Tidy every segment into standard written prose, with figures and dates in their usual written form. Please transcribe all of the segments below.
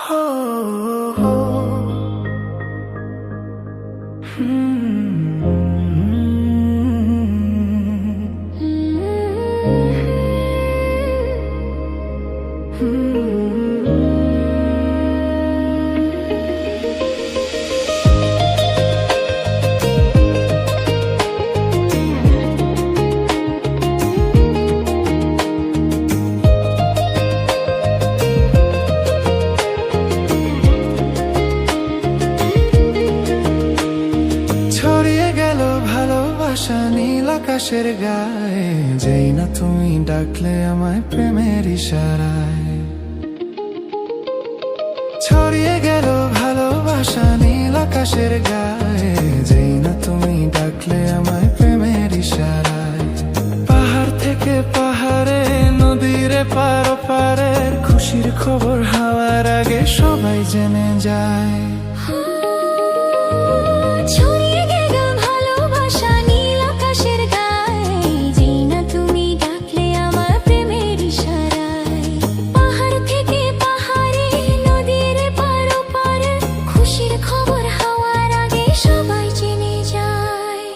Oh, oh, ছড়িয়ে গেল ভালোবাসা নীল আকাশের গায়ে, যেই না তুমি ডাকলে আমায় প্রেমের ইশারায়। ছড়িয়ে গেল ভালোবাসা নীল আকাশের গায়ে, যেই না তুমি ডাকলে আমায় প্রেমের ইশারায়। পাহাড় থেকে পাহাড়ে, নদীর পার পারের খুশির খবর হাওয়ার আগে সবাই জেনে যায়। ছড়িয়ে গেল ভালোবাসা নীল আকাশের গায়ে, যেই না তুমি ডাকলে আমার প্রেমের ইশারায়। পাহাড় থেকে পাহাড়ে, নদীর পার পারে খুশির খবর হাওয়ার আগে সবাই জেনে যায়।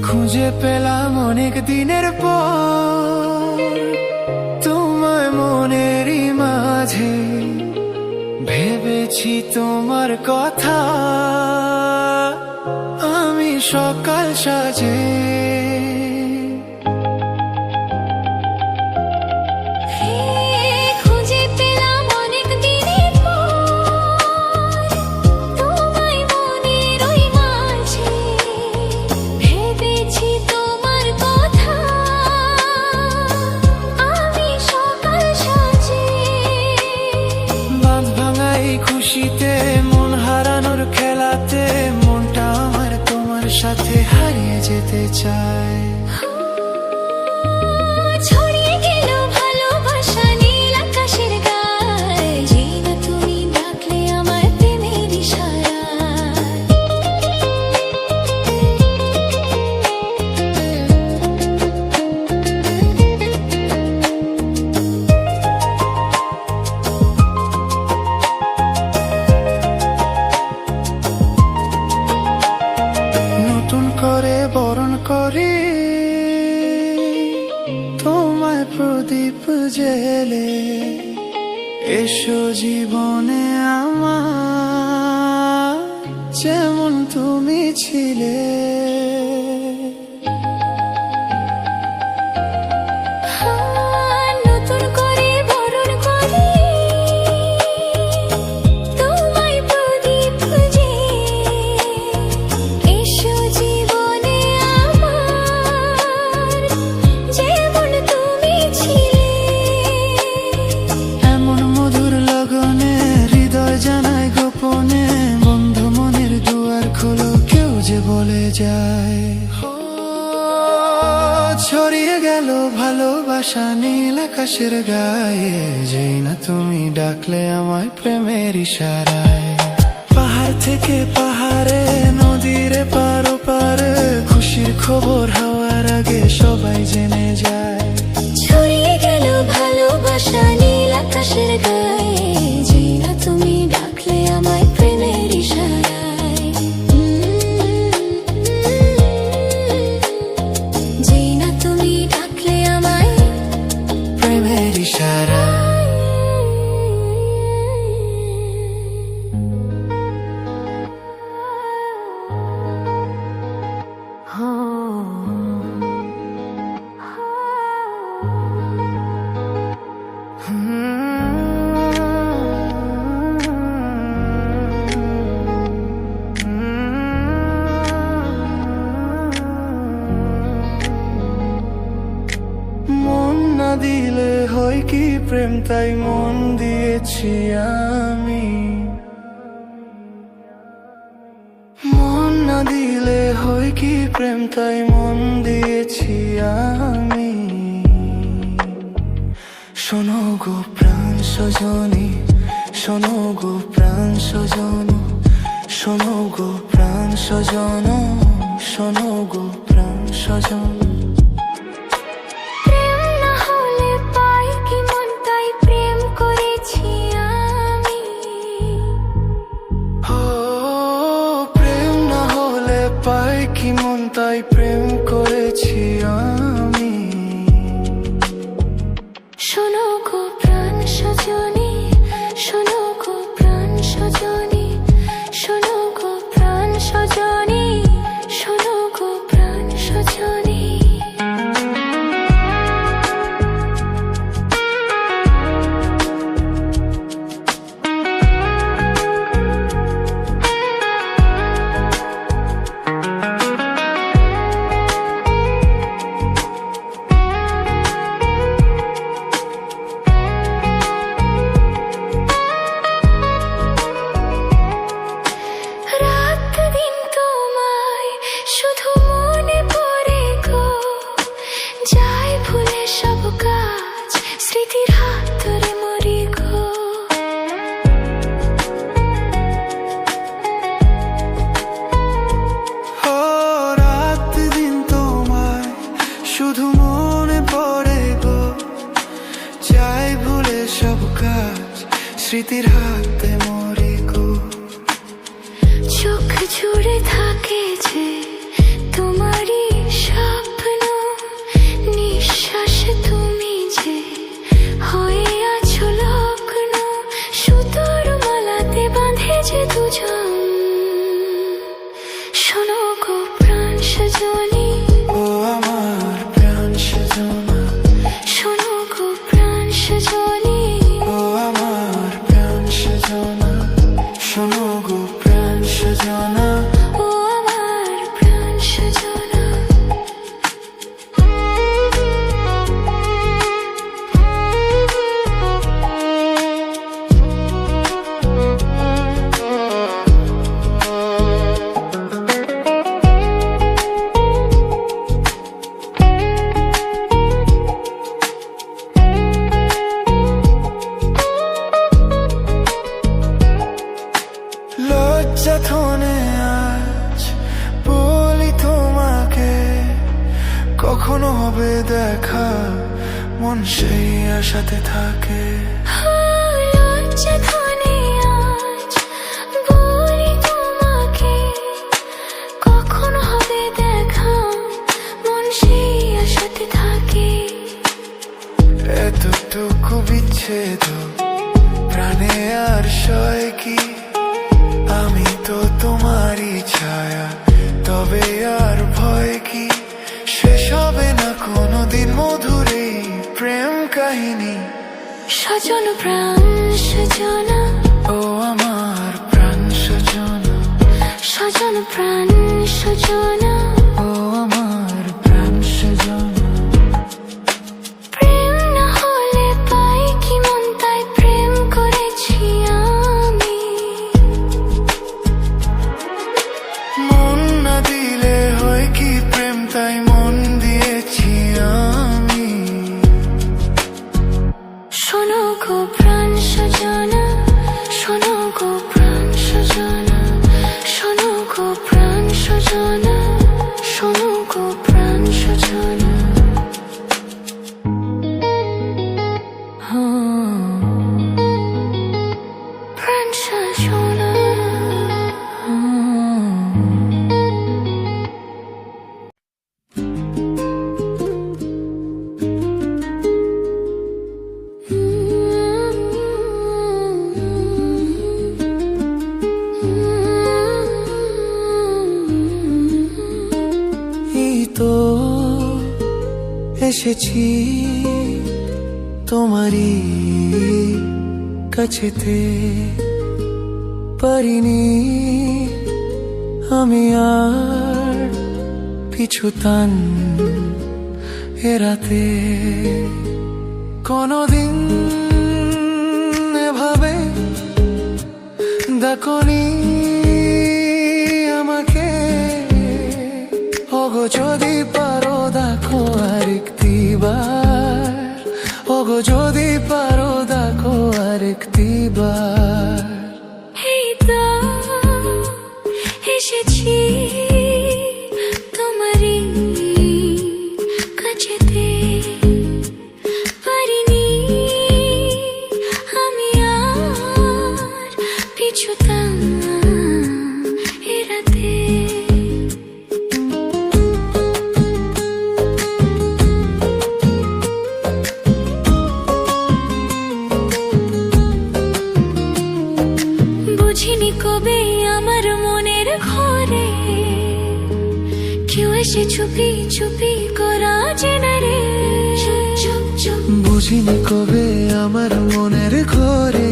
খুঁজে পেলাম অনেক দিনের পর তোমায় মনেরই মাঝে, ভেবেছি তোমার কথা আমি সকাল সাজে। খুঁজে পেলাম অনেক দিনের পর তোমায় মনের ওই মাঝে, ভেবেছি তোমার কথা আমি সকাল সাজে। বাঁধ ভাঙা এই খুশিতে, মন হারানোর খেলাতে, মনটা আমার তোমার সাথে হারিয়ে যেতে চায়। ছড়িয়ে গেল ভালোবাসা নীল আকাশের গায়ে, যেই না তুমি ডাকলে আমার প্রেমের ইশারায়। নতুন করে বরণ করি তোমায় প্রদীপ জেলে, এসো জীবনে আমার যেমন তুমি ছিলে। নতুন করে বরণ করি তোমায় প্রদীপ জেলে, এসো জীবনে আমার যেমন তুমি ছিলে। এমন মধুর লগনে হৃদয় জানায় গোপনে, বন্ধু মনের দুয়ার খোলো, কেউ যে বলে যায়। ছড়িয়ে গেল ভালোবাসা নীল আকাশের গায়ে, যেই না তুমি ডাকলে আমায় প্রেমের ইশারায়। পাহাড় থেকে পাহাড়ে, নদীর পার পারে খুশির খবর হাওয়ার আগে সবাই জেনে যায়। ছড়িয়ে গেল ভালোবাসা নীল আকাশের গায়ে, যেই না তুমি ডাকলে আমায় প্রেমের ইশারায়। যেই না তুমি ডাকলে আমায় প্রেমের ইশারায়। মন না দিলে হয় কি প্রেম, তাই মন দিয়েছি আমি। মন না দিলে হয় কি প্রেম, তাই মন দিয়েছি আমি। শোনো গো প্রাণ সজনী, শোনো গো প্রাণ সজন, শোনো গো প্রাণ সজন, শোনো গো প্রাণ সজন। প্রেম না হলে পাই কি মন, তাই প্রেম করেছি আমি। ও প্রেম না হলে পাই কি মন, তাই প্রেম করেছি আমি। শোনো গো প্রাণ সজনী, শোনো গো প্রাণ সজনী, শোনো গো প্রাণ সজনী, শোনো গো প্রাণ সজনী। রাত দিন তোমায় শুধু মনে পড়ে গো, যাই ভুলে সব কাজ, স্মৃতির হাত ধরে মরি গো। ও রাত দিন তোমায় শুধু মনে পড়ে গো, চাই ভুলে সব কাজ, স্মৃতির হাতে মরে গো। চোখ জুড়ে থাকে যে তোমারই স্বপ্ন, নিঃশ্বাসে তুমি যে হয়ে আছো লগ্ন, সুতোর মালাতে বাঁধে যে দুজন। শোনো গো প্রাণ সজনী, ও আমার প্রাণ সজনা, শোনো গো প্রাণ সজনী, ও আমার প্রাণ সজনা, শোনো গো প্রাণ সজনা। ও আমার প্রাণ সজনা। লজ্জা থনে আজ বলি তোমাকে, কখনো হবে দেখা, মন সেই আশাতে থাকে। লজ্জা ধনে আজ বলি তোমাকে, কখন হবে দেখা, মন সেই আশাতে থাকে। এতটুকু বিচ্ছেদ প্রাণে আর সয় কি, আমি তো তোমারই ছায়া, তবে আর ভয় কি, শেষ হবে না কোনোদিন মধুর এই প্রেম কাহিনী। সজন প্রাণ সজনা, ও আমার প্রাণ সজনা, সজন প্রাণ সজনা। ও আমার প্রাণ সজনা। প্রেম না হলে পাই কি মন, তাই প্রেম করেছি আমি। মন না দিলে হয় কি প্রেম, তাই মন দিয়েছি আমি। শোনো গো প্রাণ সজনা, শোনো গো প্রাণ সজনা, শোনো গো প্রাণ সজনা, শোনো গো প্রাণ সজনা। প্রাণ সজনা। এই তো এসেছি তোমারই কাছেতে, পারিনি আমি আর পিছু টান এড়াতে। কোনদিন এভাবে ডাকনি আমাকে, যদি পারো দেখো আরেকটিবার, ওগো যদি পারো দেখো আরেকটিবার। এই তো এসেছি তোমারই কাছেতে, পারিনি আমি আর পিছুতাম এড়াতে। বুঝিনি কবে আমার মনের ঘরে কেউ এসে চুপি চুপি করা চেনা রে। চুপ চুপ চুপ বুঝিনি কবে আমার মনের ঘরে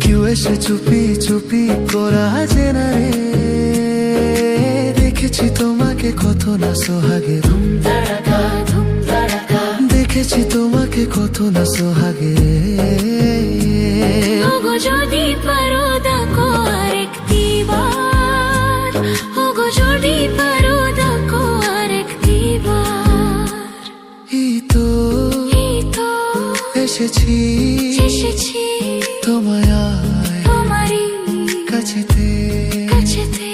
কেউ এসে চুপি চুপি করা চেনা রে। দেখেছি তোমাকে কত না সোহাগে, ধুম ধাড়াকা দেখেছি তোমাকে কত না সোহাগে। ওগো যদি পারো দেখো আরেকটিবার, ওগো যদি পারো দেখো আরেকটিবার। এই তো এসেছি এসেছি তোমায় তোমারই কাছেতে। কাছেতে।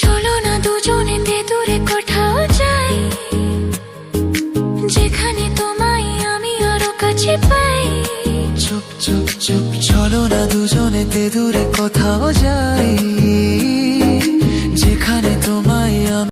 চলো না দুজনে দূরে কোথাও যাই, যেখানে তোমায় আমি আরো কাছে পাই। চুপ চুপ চুপ চলো না দুজনে দূরে কোথাও যাই,